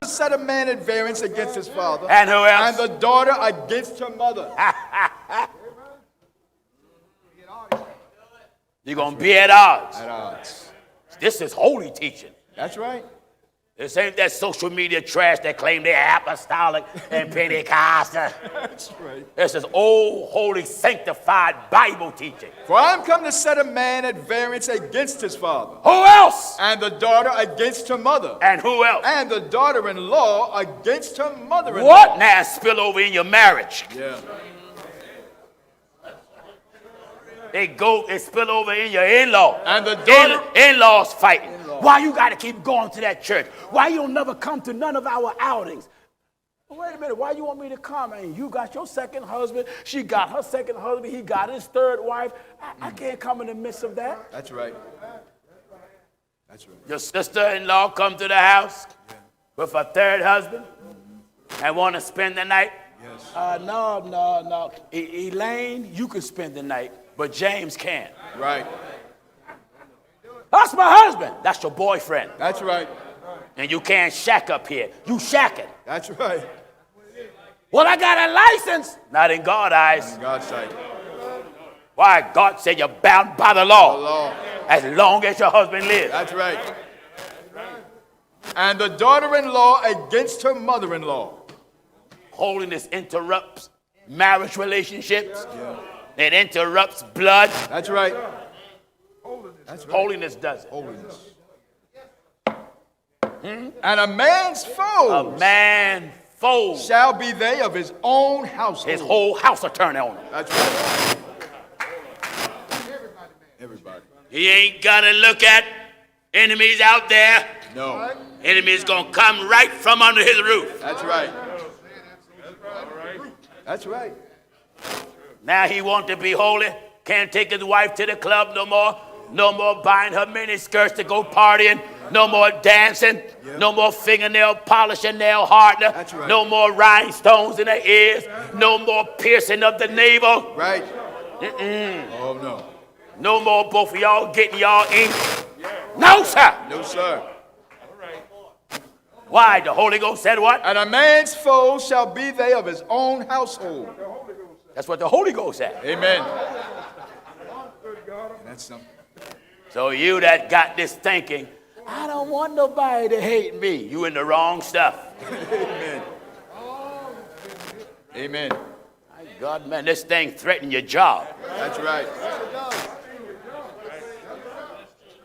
to set a man at variance against his father. And who else? And the daughter against her mother. You're going to be at odds. At odds. This is holy teaching. That's right. This ain't that social media trash that claim they're apostolic and Pentecostal. That's right. This is old, holy, sanctified Bible teaching. For I am come to set a man at variance against his father. Who else? And the daughter against her mother. And who else? And the daughter-in-law against her mother-in-law. What? Now spill over in your marriage. Yeah. They spill over in your in-law. And the daughter... In-laws fighting. Why you got to keep going to that church? Why you don't never come to none of our outings? Well, wait a minute. Why you want me to come? I mean, you got your second husband. She got her second husband. He got his third wife. I can't come in the midst of that. That's right. That's right. Your sister-in-law come to the house with a third husband and want to spend the night? Yes. No. Elaine, you can spend the night, but James can't. Right. That's my husband. That's your boyfriend. That's right. And you can't shack up here. You shacking. That's right. Well, I got a license. Not in God's eyes. In God's sight. Why? God said you're bound by the law. The law. As long as your husband lives. That's right. And the daughter-in-law against her mother-in-law. Holiness interrupts marriage relationships. Yeah. It interrupts blood. That's right. That's right. Holiness does it. Holiness. And a man's foes. A man foes. Shall be they of his own household. His whole house will turn on him. That's right. Everybody. He ain't got to look at enemies out there. No. Enemies going to come right from under his roof. That's right. That's right. Now he want to be holy. Can't take his wife to the club no more. No more buying her mini skirts to go partying. No more dancing. Yep. No more fingernail polishing, nail hardener. That's right. No more rhinestones in the ears. No more piercing of the navel. Right. Oh, no. No more both of y'all getting y'all ink. No, sir. No, sir. Why? The Holy Ghost said what? And a man's foes shall be they of his own household. That's what the Holy Ghost said. Amen. And that's something. So you that got this thinking, I don't want nobody to hate me. You in the wrong stuff. Amen. Amen. My God, man, this thing threatened your job. That's right.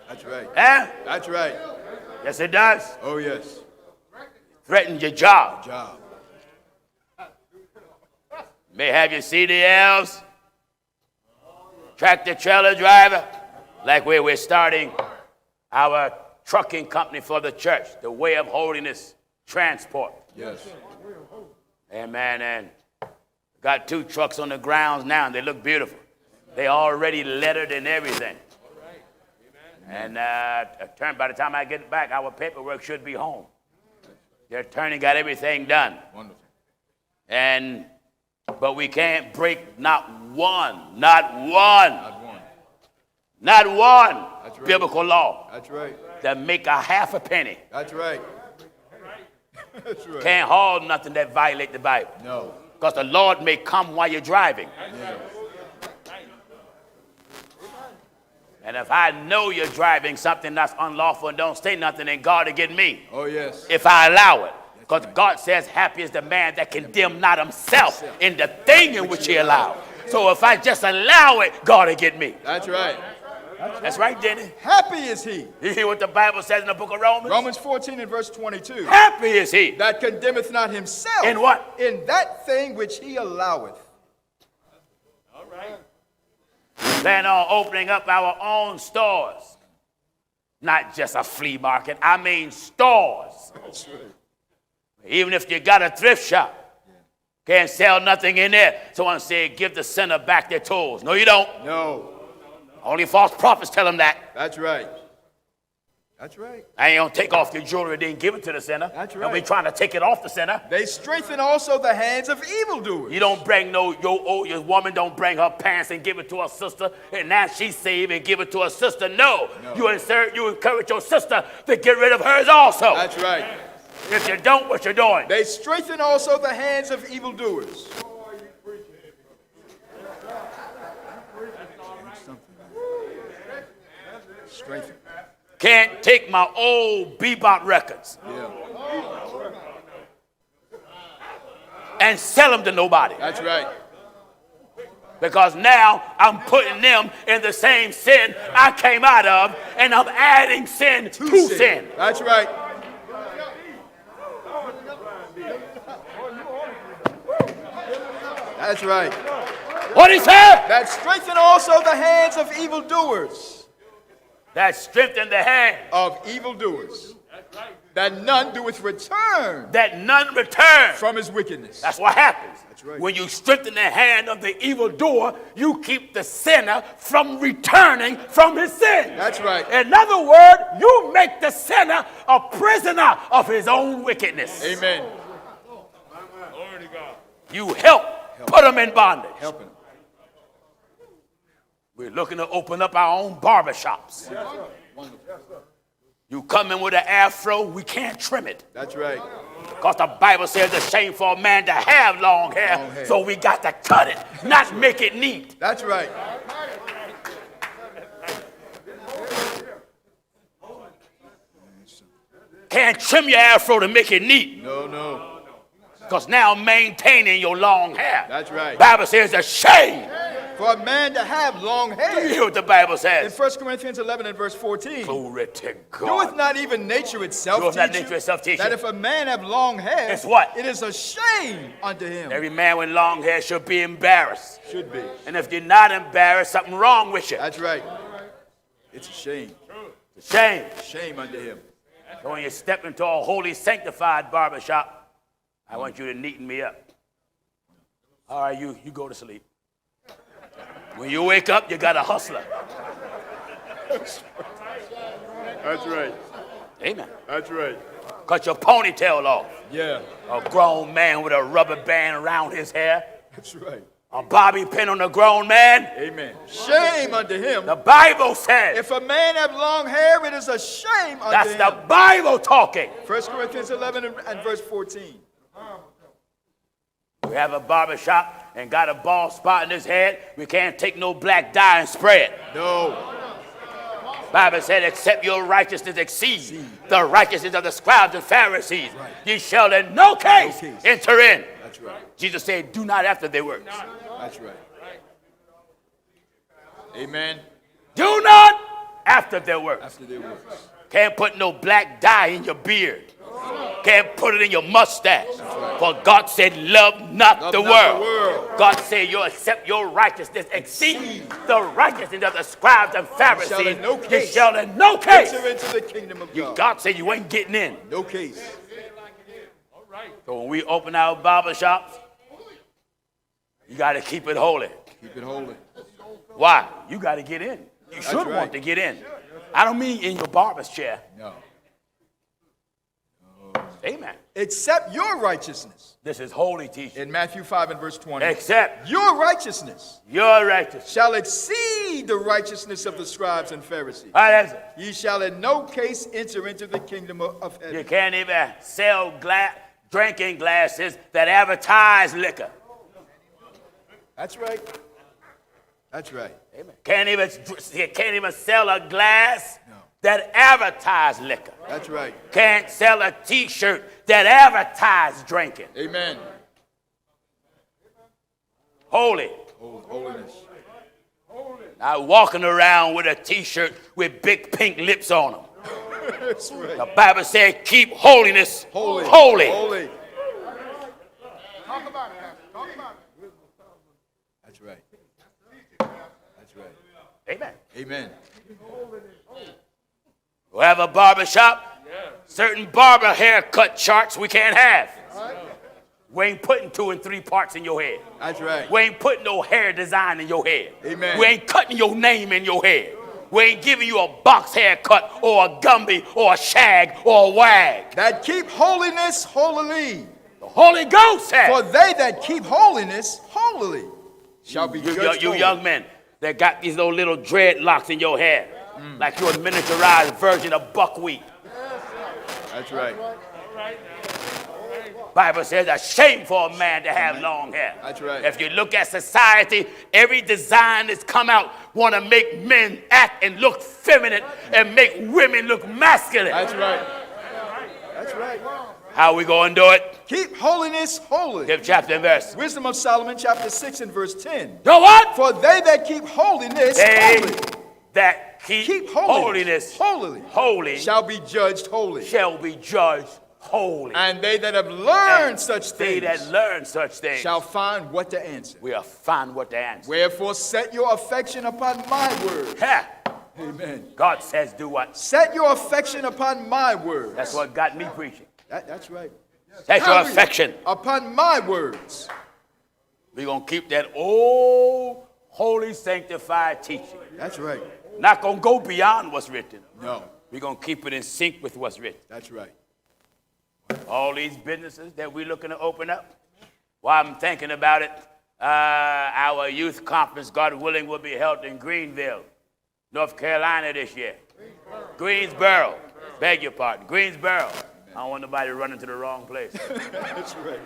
That's right. Huh? That's right. Yes, it does. Oh, yes. Threatened your job. Job. May have your CDLs, tractor trailer driver, like where we're starting our trucking company for the church, the Way of Holiness Transport. Yes. Amen. And got 2 trucks on the grounds now, and they look beautiful. They already lettered and everything. And by the time I get back, our paperwork should be home. The attorney got everything done. Wonderful. But we can't break not one Not one. That's right. biblical law That's right. that make a half a penny. That's right. That's right. Can't haul nothing that violate the Bible. No. Because the Lord may come while you're driving. Yeah. And if I know you're driving something that's unlawful and don't say nothing, then God will get me. Oh, yes. If I allow it. Because God says, happy is the man that condemn not himself in the thing in which he allowed. So if I just allow it, God will get me. That's right. That's right, Denny. Happy is he. You hear what the Bible says in the book of Romans? Romans 14 and verse 22. Happy is he. That condemneth not himself. In what? In that thing which he alloweth. All right. Plan on opening up our own stores. Not just a flea market. I mean stores. That's right. Even if you got a thrift shop, can't sell nothing in there. Someone said, give the sinner back their tools. No, you don't. No. Only false prophets tell them that. That's right. That's right. I ain't going to take off your jewelry and then give it to the sinner. That's right. And we trying to take it off the sinner. They strengthen also the hands of evildoers. You don't bring your woman don't bring her pants and give it to her sister, and now she's saved and give it to her sister. No. You encourage your sister to get rid of hers also. That's right. If you don't, what you doing? They strengthen also the hands of evildoers. Strengthen. Can't take my old bebop records and sell them to nobody. That's right. Because now I'm putting them in the same sin I came out of, and I'm adding sin to sin. That's right. That's right. What he said? That strengthen also the hands of evildoers. That strengthened the hand Of evildoers. That none doeth return that none return. from his wickedness. That's what happens. That's right. When you strengthen the hand of the evildoer, you keep the sinner from returning from his sin. That's right. In other words, you make the sinner a prisoner of his own wickedness. Amen. You help put him in bondage. Helping. We're looking to open up our own barbershops. You come in with an afro, we can't trim it. That's right. Because the Bible says it's a shame for a man to have long hair, so we got to cut it, not make it neat. That's right. Can't trim your afro to make it neat. No. Because now maintaining your long hair. That's right. Bible says it's a shame. For a man to have long You hair. hear what the Bible In says? 1 Corinthians 11 and verse 14. Glory to Doeth God. not even nature itself Doeth not teach nature you itself teach that you? if a man have long hair, It's what? it is a shame unto him. Every man with long hair should be embarrassed. Should be. And if you're not embarrassed, something wrong with you. That's right. It's a shame. It's a shame. Shame unto him. So when you step into a holy, sanctified barbershop, I want you to neaten me up. All right, you go to sleep. When you wake up, you got a hustler. That's right. Amen. That's right. Cut your ponytail off. Yeah. A grown man with a rubber band around his hair. That's right. A bobby pin on a grown man. Amen. Shame unto him. The Bible says. If a man have long hair, it is a shame unto That's him. the Bible talking. 1 Corinthians 11 and verse 14. We have a barbershop and got a bald spot in his head. We can't take no black dye and spray it. No. Bible said, except your righteousness exceed the righteousness of the scribes and Pharisees, ye shall in no case enter in. That's right. Jesus said, do not after their works. That's right. Amen. Do not after their works. After their works. Can't put no black dye in your beard. Can't put it in your mustache. For God said, love not the world. God said, you accept your righteousness exceed the righteousness of the scribes and Pharisees. You shall in no case enter into the kingdom of God. God said you ain't getting in. No case. So when we open our barber shops, you got to keep it holy. Keep it holy. Why? You got to get in. You should right. want to get in. I don't mean in your barber's chair. No. Amen. Except your righteousness. This is holy teaching. In Matthew 5 and verse 20. Except Your righteousness your righteousness. shall exceed the righteousness of the scribes and Pharisees. How does it? Ye shall in no case enter into the kingdom of heaven. You can't even sell drinking glasses that advertise liquor. That's right. That's right. Amen. You can't even sell a glass that advertise liquor. That's right. Can't sell a T-shirt that advertise drinking. Amen. Holy. Holiness. Not walking around with a T-shirt with big pink lips on them. That's right. The Bible said, keep holiness Holy. holy. Holy. That's right. That's right. Amen. Amen. We have a barber shop. Certain barber haircut charts we can't have. We ain't putting 2 and 3 parts in your head. That's right. We ain't putting no hair design in your head. Amen. We ain't cutting your name in your head. We ain't giving you a box haircut or a Gumby or a shag or a wag. That keep holiness holily. The Holy Ghost said. For they that keep holiness holily shall be judged You holy. young men that got these little dreadlocks in your hair. Like you're a miniaturized version of buckwheat. That's right. Bible says a shame for a man to have long hair. That's right. If you look at society, every design that's come out want to make men act and look feminine and make women look masculine. That's right. That's right. How we going to do it? Keep holiness holy. Give chapter and verse. Wisdom of Solomon, chapter 6 and verse 10. Know what? For they that keep holiness They holy, that keep holiness holy shall be judged holy. shall be judged holy. And they that have learned And such they things that learn such things shall find what to answer. will find what to answer. Wherefore set your affection upon my word. Ha! Amen. God says do what? Set your affection upon my word. That's what got me preaching. That's right. Set your Hallelujah. affection. Upon my words. We're going to keep that old, holy, sanctified teaching. That's right. Not going to go beyond what's written. No. We're going to keep it in sync with what's written. That's right. All these businesses that we're looking to open up, while I'm thinking about it, our youth conference, God willing, will be held in Greenville, North Carolina this year. Greensboro. Beg your pardon. Greensboro. I don't want nobody running to the wrong place. That's right.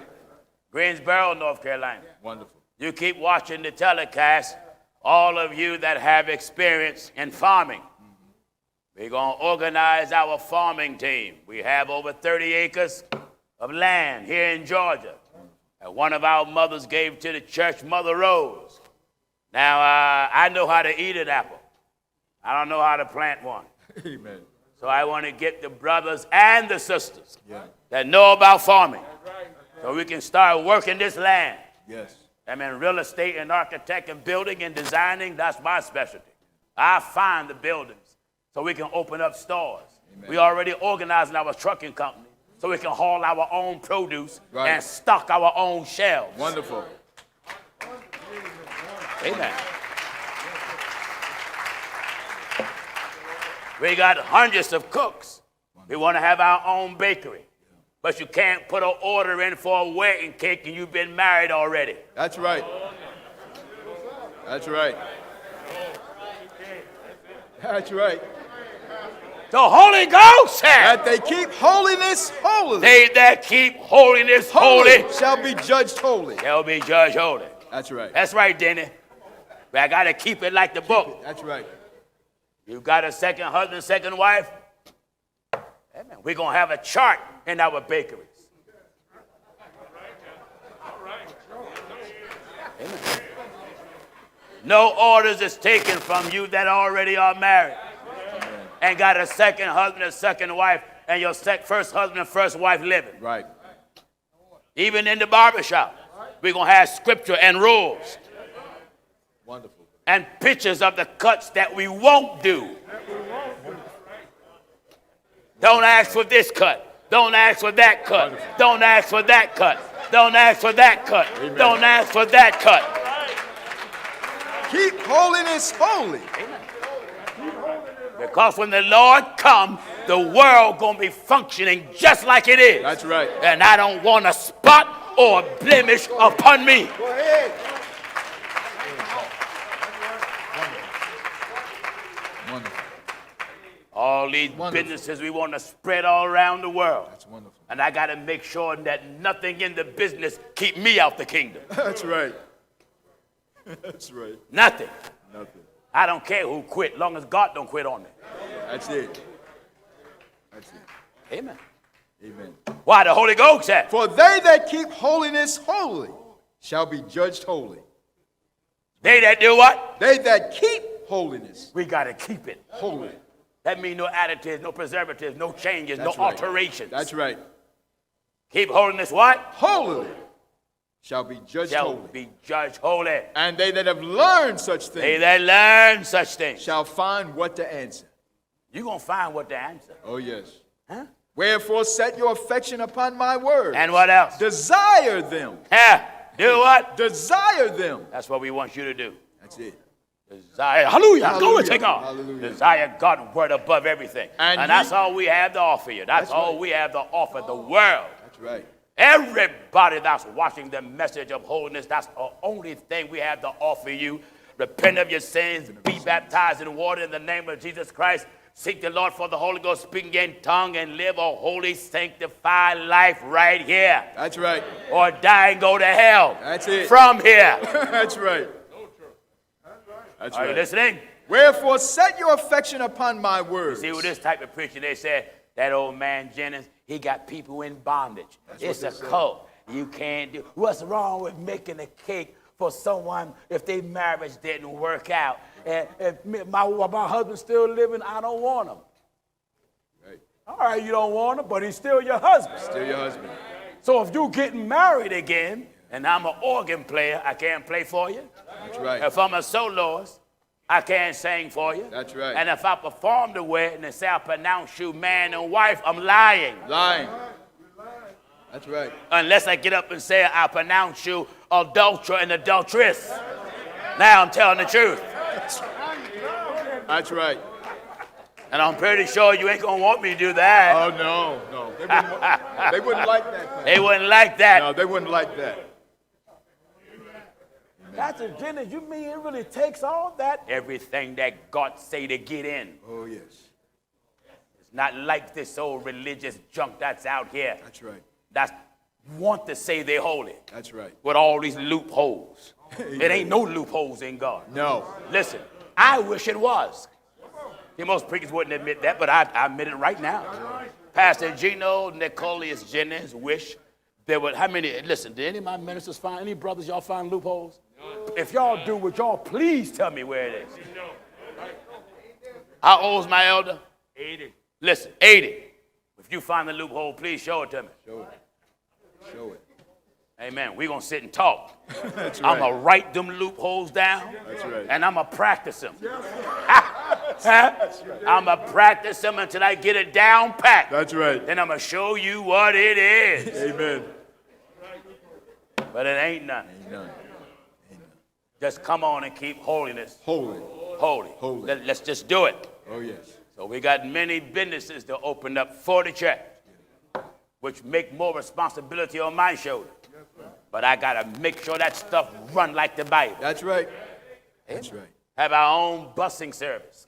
Greensboro, North Carolina. Wonderful. You keep watching the telecast, all of you that have experience in farming. We're going to organize our farming team. We have over 30 acres of land here in Georgia. And one of our mothers gave to the church, Mother Rose. Now, I know how to eat an apple. I don't know how to plant one. Amen. So I want to get the brothers and the sisters that know about farming so we can start working this land. Yes. I mean, real estate and architect and building and designing, that's my specialty. I find the buildings so we can open up stores. Amen. We already organizing our trucking company so we can haul our own produce and stock our own shelves. Wonderful. Amen. We got hundreds of cooks. We want to have our own bakery. But you can't put an order in for a wedding cake and you've been married already. That's right. That's right. That's right. The Holy Ghost said That they keep holiness holy. they that keep holiness holy shall be judged holy. shall be judged holy. That's right. That's right, Denny. But I got to keep it like the book. That's right. You got a second husband, second wife? Amen. We're going to have a chart in our bakeries. Amen. No orders is taken from you that already are married and got a second husband and second wife and your first husband and first wife living. Right. Even in the barbershop, we're going to have scripture and rules. Wonderful. And pictures of the cuts that we won't do. Don't ask for this cut. Don't ask for that cut. Don't ask for that cut. Don't ask for that cut. Amen. Don't ask for that cut. Keep holiness holy. Because when the Lord comes, the world going to be functioning just like it is. That's right. And I don't want a spot or a blemish upon me. Go ahead. Wonderful. All these businesses we want to spread all around the world. That's wonderful. And I got to make sure that nothing in the business keep me out the kingdom. That's right. That's right. Nothing. Nothing. I don't care who quit, long as God don't quit on me. That's it. That's it. Amen. Amen. Why? The Holy Ghost said. For they that keep holiness holy shall be judged holy. They that do what? They that keep holiness We got to keep it. holy. That means no additives, no preservatives, no changes, That's no right. alterations. That's right. Keep holiness what? Holy shall be judged Shall holy. be judged holy. And they that have learned such They things that learn such things. shall find what to answer. You're going to find what to answer. Oh, yes. Huh? Wherefore set your affection upon my word. And what else? Desire them. Yeah. Do what? Desire them. That's what we want you to do. That's it. Desire. Hallelujah. Go Hallelujah. and take off. Hallelujah. Desire God's word above everything. And that's all we have to offer you. That's all right. we have to offer the world. That's right. Everybody that's watching the message of holiness, that's the only thing we have to offer you. repent of your sins, be baptized in water in the name of Jesus Christ, seek the Lord for the Holy Ghost, speaking in tongue, and live a holy, sanctified life right here. That's right. Or die and go to hell. That's it. From here. That's right. That's Are right. you listening? Wherefore set your affection upon my words. See, with this type of preaching, they said, that old man Jennings, he got people in bondage. It's a cult. You can't do. What's wrong with making a cake for someone if their marriage didn't work out? And if my husband's still living, I don't want him. Right. All right, you don't want him, but he's still your husband. Still your husband. So if you're getting married again, and I'm an organ player, I can't play for you. That's right. If I'm a soloist, I can't sing for you. That's right. And if I perform the wedding and say I pronounce you man and wife, I'm lying. Lying. That's right. Unless I get up and say I pronounce you adulterer and adulteress. Now I'm telling the truth. That's right. And I'm pretty sure you ain't gonna want me to do that. Oh, no. They wouldn't like that. They wouldn't like that. No, they wouldn't like that. Pastor Jennings, you mean it really takes all that? Everything that God say to get in. Oh, yes. It's not like this old religious junk that's out here. That's right. That want to say they're holy. That's right. With all these loopholes. It ain't no loopholes in God. No. Listen, I wish it was. Most preachers wouldn't admit that, but I admit it right now. Pastor Gino Jennings wish there were, how many, listen, did any of my ministers find, any brothers y'all find loopholes? If y'all do, would y'all please tell me where it is? How old's my elder? 80. Listen, 80. If you find the loophole, please show it to me. Show it. Show it. Amen. We're going to sit and talk. That's right. I'm going to write them loopholes down. That's right. And I'm going to practice them. I'm going to practice them until I get it down pat. That's right. Then I'm going to show you what it is. Amen. But it ain't none. Ain't none. Just come on and keep holiness. Holy. Holy. Holy. Let's just do it. Oh, yes. So we got many businesses to open up for the church, which make more responsibility on my shoulder. But I got to make sure that stuff run like the Bible. That's right. That's right. Have our own busing service.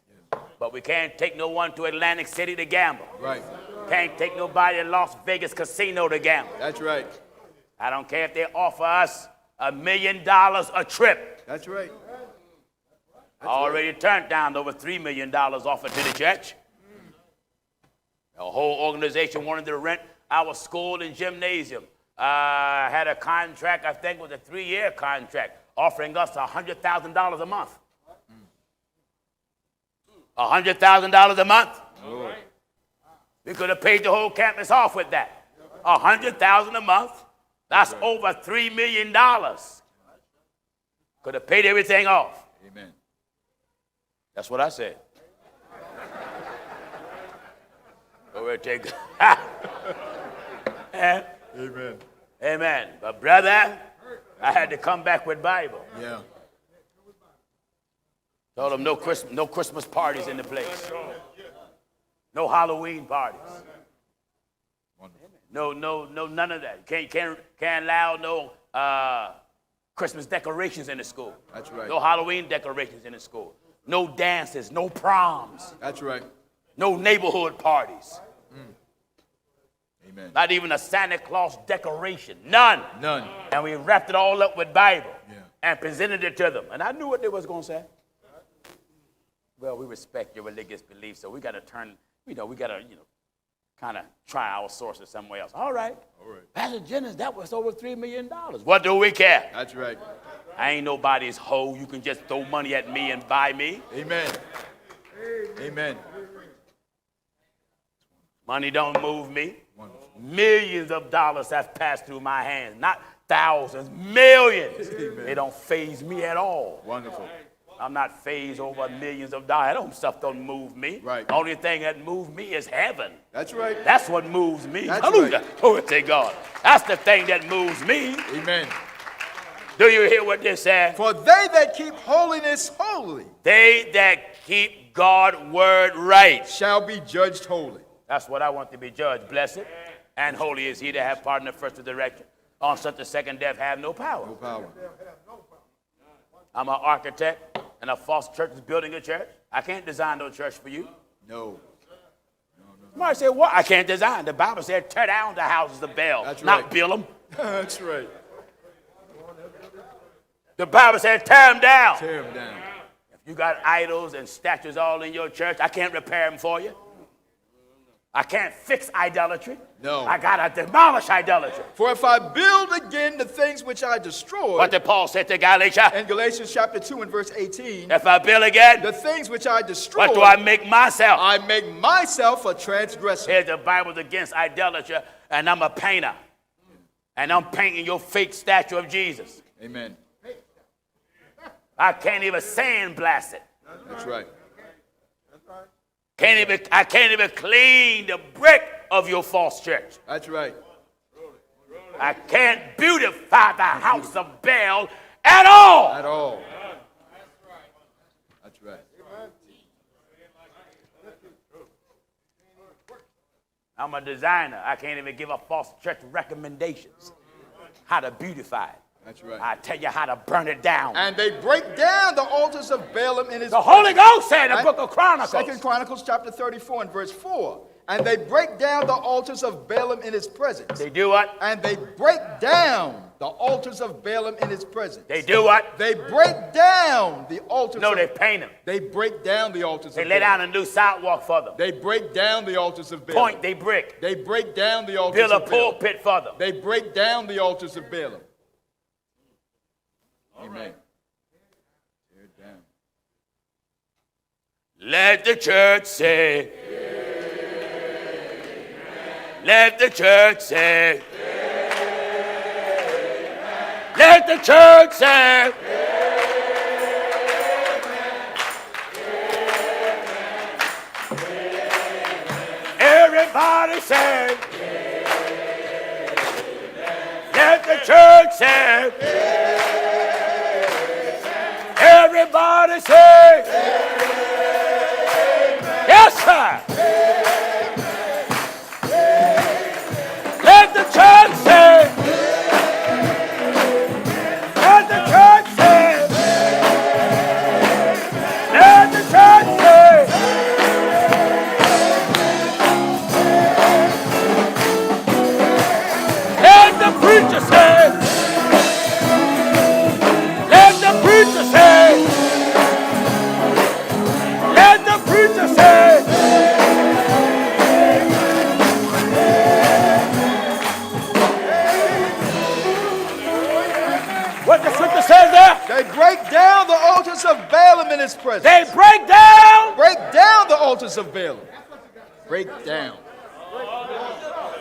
But we can't take no one to Atlantic City to gamble. Right. Can't take nobody to Las Vegas casino to gamble. That's right. I don't care if they offer us $1 million a trip. That's right. I already turned down over $3 million offered to the church. The whole organization wanted to rent our school and gymnasium. I had a contract, I think it was a 3-year contract, offering us $100,000 a month. $100,000 a month. Lord. We could have paid the whole campus off with that. $100,000 a month. That's over $3 million. Could have paid everything off. Amen. That's what I said. Glory to God. Amen. Amen. But brother, I had to come back with Bible. Yeah. Told them no Christmas parties in the place. No Halloween parties. Wonderful. No, none of that. Can't allow no Christmas decorations in the school. That's right. No Halloween decorations in the school. No dances, no proms. That's right. No neighborhood parties. Amen. Not even a Santa Claus decoration. None. None. And we wrapped it all up with Bible. Yeah. And presented it to them. And I knew what they was going to say. Well, we respect your religious beliefs, so we got to turn, we got to, kind of try our sources somewhere else. All right. All right. Pastor Jennings, that was over $3 million. What do we care? That's right. I ain't nobody's hoe. You can just throw money at me and buy me. Amen. Amen. Money don't move me. Wonderful. Millions of dollars have passed through my hands. Not thousands, millions. Amen. They don't faze me at all. Wonderful. I'm not fazed over millions of dollars. That stuff don't move me. Right. The only thing that moves me is heaven. That's right. That's what moves me. That's Hallelujah. right. Glory to God. That's the thing that moves me. Amen. Do you hear what this says? For they that keep holiness holy They that keep God's word right. shall be judged holy. That's what I want to be judged. Blessed and holy is he that hath part in the first resurrection. On such the second death have no power. No power. I'm an architect, and a false church is building a church. I can't design no church for you. No. Somebody say, what? I can't design. The Bible said, tear down the houses of Baal, That's not right. build them. That's right. The Bible said, tear them down. Tear them down. If you got idols and statues all in your church, I can't repair them for you. I can't fix idolatry. No. I got to demolish idolatry. For if I build again the things which I destroyed, What did Paul say to Galatia? in Galatians chapter 2 and verse 18, If I build again, the things which I destroyed, what do I make myself? I make myself a transgressor. Here's the Bible's against idolatry, and I'm a painter. And I'm painting your fake statue of Jesus. Amen. I can't even sandblast it. That's right. I can't even clean the brick of your false church. That's right. I can't beautify the house of Baal at all. At all. That's right. I'm a designer. I can't even give a false church recommendations how to beautify it. That's right. I tell you how to burn it down. And they break down the altars of Balaam in his The Holy Ghost said in the book of Chronicles. 2 Chronicles chapter 34 and verse 4. And they break down the altars of Balaam in his presence. They do what? And they break down the altars of Balaam in his presence. They do what? They break down the altars. No, of, they paint them. They break down the altars They of lay Balaam. down a new sidewalk for them. They break down the altars of Balaam. Point, they brick. They break down the altars Build a of Balaam. pulpit for them. They break down the altars of Balaam. Amen. Tear it down. Let the church say. Let the church say. Let the church say. Everybody say. Let the church say. Everybody say. Yes, sir. Let the church say. Let the church say. Let the church say. Let the preacher say. Let the preacher say. Let the preacher say. What the scripture says there? They break down the altars of Balaam in his presence. They break down. Break down the altars of Balaam. Break down.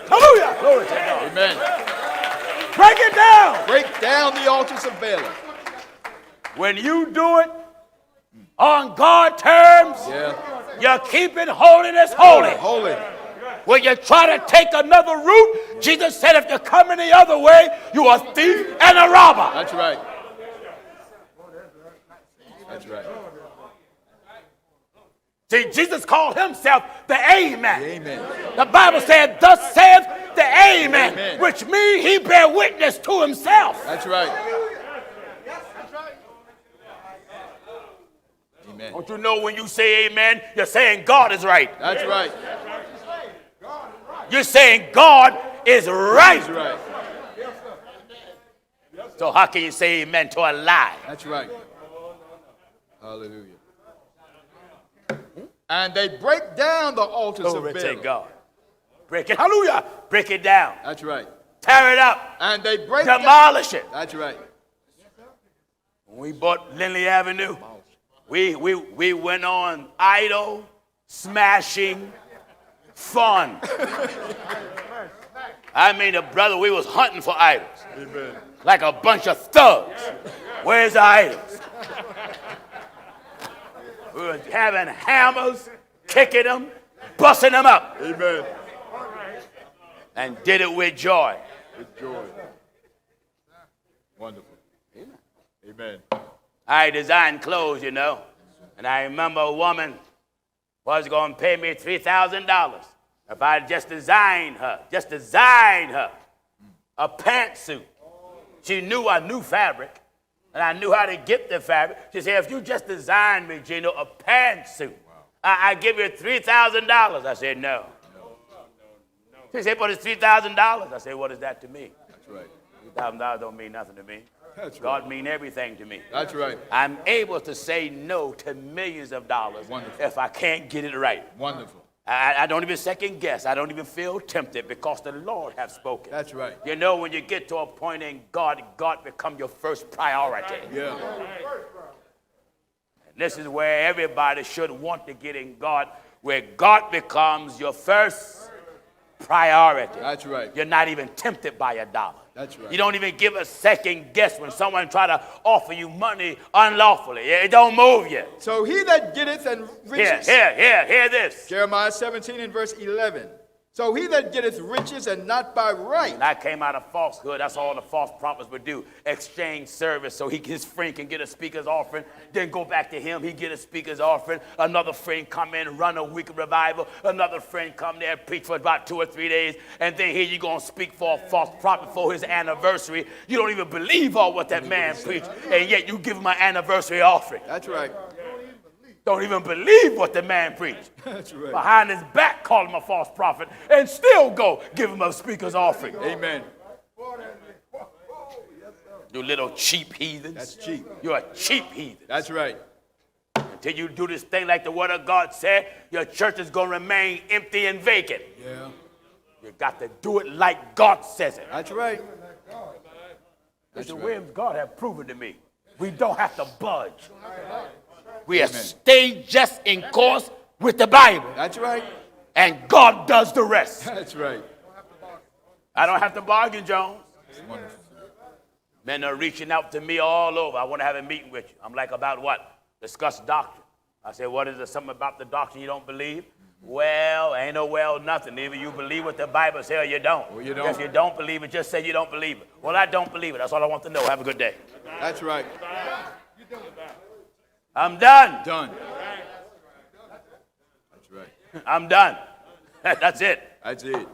Hallelujah. Glory to God. Amen. Break it down. Break down the altars of Balaam. When you do it on God terms, Yeah. you're keeping holiness holy. Holy. When you try to take another route, Jesus said, if you come any other way, you are a thief and a robber. That's right. That's right. See, Jesus called himself the Amen. Amen. The Bible said, thus saith the Amen, Amen. which means he bear witness to himself. That's right. Amen. Don't you know when you say amen, you're saying God is right. That's right. You're saying God is right. That's right. So how can you say amen to a lie? That's right. Hallelujah. And they break down the altars of Glory to Balaam. God. Break it. Hallelujah. Break it down. That's right. Tear it up. And they break Demolish it. That's right. When we bought Lindley Avenue, we went on idol smashing fun. I mean, the brother, we was hunting for idols. Amen. Like a bunch of thugs. Where's the idols? We were having hammers, kicking them, busting them up. Amen. And did it with joy. With joy. Wonderful. Amen. I designed clothes, you know. And I remember a woman was going to pay me $3,000 if I just designed her a pantsuit. She knew I knew fabric. And I knew how to get the fabric. She said, if you just design me, Gino, a pantsuit, I give you $3,000. I said, no. She said, but it's $3,000. I said, what is that to me? That's right. $3,000 don't mean nothing to me. That's right. God mean everything to me. That's right. I'm able to say no to millions of dollars. Wonderful. If I can't get it right. Wonderful. I don't even second guess. I don't even feel tempted because the Lord has spoken. That's right. You know, when you get to a point in God become your first priority. Yeah. And this is where everybody should want to get in God, where God becomes your first priority. That's right. You're not even tempted by a dollar. That's right. You don't even give a second guess when someone try to offer you money unlawfully. It don't move you. So he that getteth and riches. Hear this. Jeremiah 17 and verse 11. So he that getteth riches and not by right. And I came out of falsehood. That's all the false prophets would do. Exchange service so his friend can get a speaker's offering. Then go back to him. He get a speaker's offering. Another friend come in, run a week of revival. Another friend come there, preach for about 2 or 3 days. And then here you going to speak for a false prophet for his anniversary. You don't even believe all what that man preached. And yet you give him an anniversary offering. That's right. Don't even believe what the man preached. That's right. Behind his back, call him a false prophet, and still go give him a speaker's offering. Amen. You little cheap heathens. That's cheap. You're a cheap heathen. That's right. Until you do this thing like the word of God said, your church is going to remain empty and vacant. Yeah. You got to do it like God says it. That's right. That's the right. way God has proven to me. We don't have to budge. We Amen. have stayed just in course with the Bible. That's right. And God does the rest. That's right. I don't have to bargain, Jones. Wonderful. Men are reaching out to me all over. I want to have a meeting with you. I'm like, about what? Discuss doctrine. I say, what is it? Something about the doctrine you don't believe? Well, ain't no well nothing. Either you believe what the Bible says or you don't. Well, you don't. If you don't believe it, just say you don't believe it. Well, I don't believe it. That's all I want to know. Have a good day. That's right. I'm done. Done. That's right. I'm done. That's it. That's it.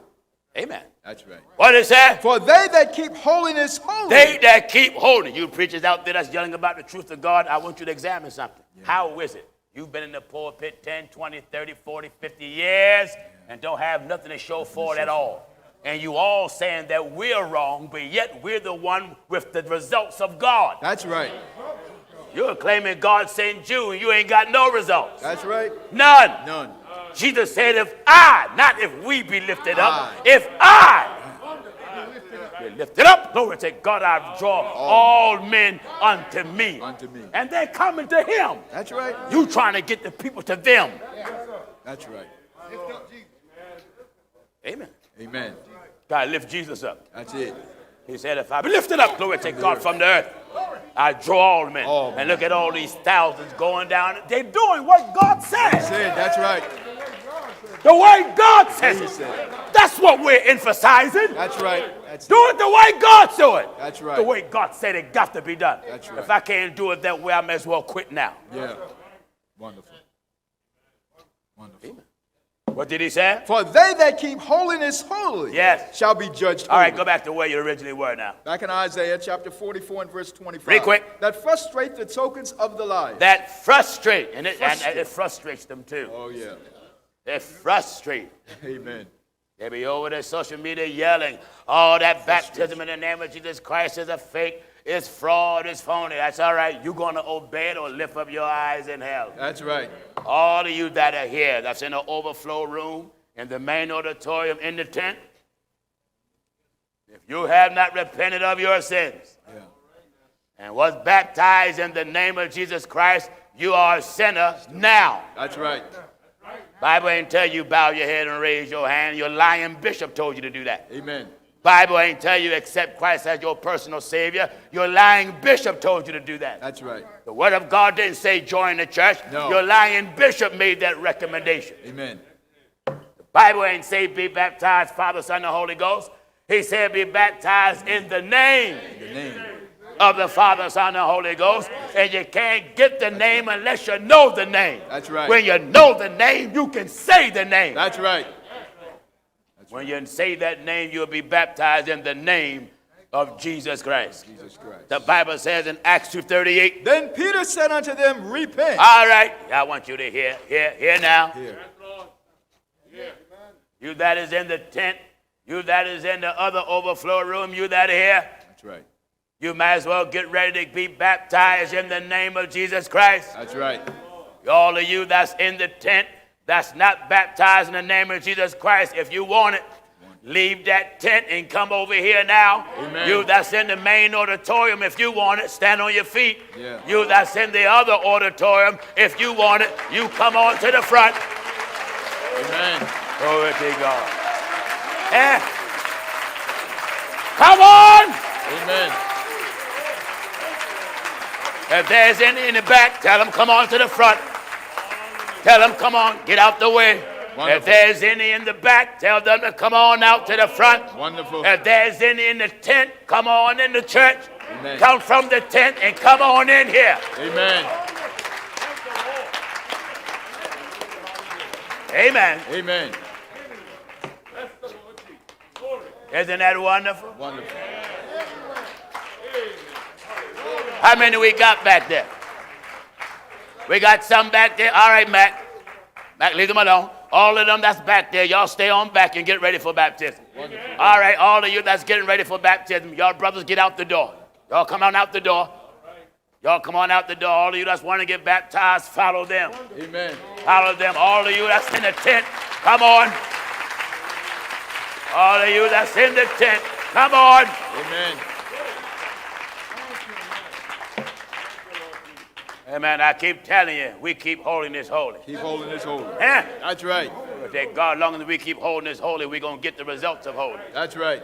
Amen. That's right. What is that? For they that keep holiness holy. They that keep holy. You preachers out there that's yelling about the truth of God, I want you to examine something. Yeah. How is it? You've been in the pulpit 10, 20, 30, 40, 50 years and don't have nothing to show for it at all. And you all saying that we're wrong, but yet we're the one with the results of God. That's right. You're claiming God sent you and you ain't got no results. That's right. None. None. Jesus said, if I, not if we be lifted up, I. if I be lifted up, glory to God, I draw all men unto me. Unto me. And they're coming to him. That's right. You trying to get the people to them. That's right. Amen. Amen. God lift Jesus up. That's it. He said, if I be lifted up, glory to God, from the earth, I draw all men. All men. And look at all these thousands going down. They're doing what God says. That's it. That's right. The way God says He it. said. That's what we're emphasizing. That's right. That's Do it the way God do it. That's right. The way God said it got to be done. That's right. If I can't do it that way, I may as well quit now. Yeah. Wonderful. Wonderful. Amen. What did he say? For they that keep holiness holy. Yes. Shall be judged holy. All right, go back to where you originally were now. Back in Isaiah chapter 44 and verse 25. Real quick. That frustrate the tokens of the lie. That frustrate, and it frustrates them too. Oh, yeah. They frustrate. Amen. They be over there social media yelling, oh, that baptism in the name of Jesus Christ is a fake, it's fraud, it's phony. That's all right. You're going to obey it or lift up your eyes in hell. That's right. All of you that are here, that's in the overflow room, in the main auditorium, in the tent, if you have not repented of your sins and was baptized in the name of Jesus Christ, you are a sinner now. That's right. Bible ain't tell you bow your head and raise your hand. Your lying bishop told you to do that. Amen. Bible ain't tell you accept Christ as your personal Savior. Your lying bishop told you to do that. That's right. The Word of God didn't say join the church. No. Your lying bishop made that recommendation. Amen. The Bible ain't say be baptized, Father, Son, and Holy Ghost. He said be baptized in the name. In the name. Of the Father, Son, and Holy Ghost. And you can't get the name unless you know the name. That's right. When you know the name, you can say the name. That's right. When you say that name, you'll be baptized in the name of Jesus Christ. Jesus Christ. The Bible says in Acts 2:38. Then Peter said unto them, repent. All right. I want you to hear now. Here. You that is in the tent, you that is in the other overflow room, you that are here, That's right. you might as well get ready to be baptized in the name of Jesus Christ. That's right. All of you that's in the tent, that's not baptized in the name of Jesus Christ, if you want it, leave that tent and come over here now. Amen. You that's in the main auditorium, if you want it, stand on your feet. Yeah. You that's in the other auditorium, if you want it, you come on to the front. Amen. Glory to God. Eh? Come on! Amen. If there's any in the back, tell them come on to the front. Tell them come on, get out the way. Wonderful. If there's any in the back, tell them to come on out to the front. Wonderful. If there's any in the tent, come on in the church. Amen. Come from the tent and come on in here. Amen. Amen. Amen. Isn't that wonderful? Wonderful. How many we got back there? We got some back there. All right, Mac. Mac, leave them alone. All of them that's back there, y'all stay on back and get ready for baptism. Wonderful. All right, all of you that's getting ready for baptism, y'all brothers get out the door. Y'all come on out the door. Y'all come on out the door. All of you that's want to get baptized, follow them. Amen. Follow them. All of you that's in the tent, come on. All of you that's in the tent, come on. Amen. Amen. I keep telling you, we keep holding this holy. Keep holding this holy. Eh? That's right. That God, long as we keep holding this holy, we're going to get the results of holy. That's right.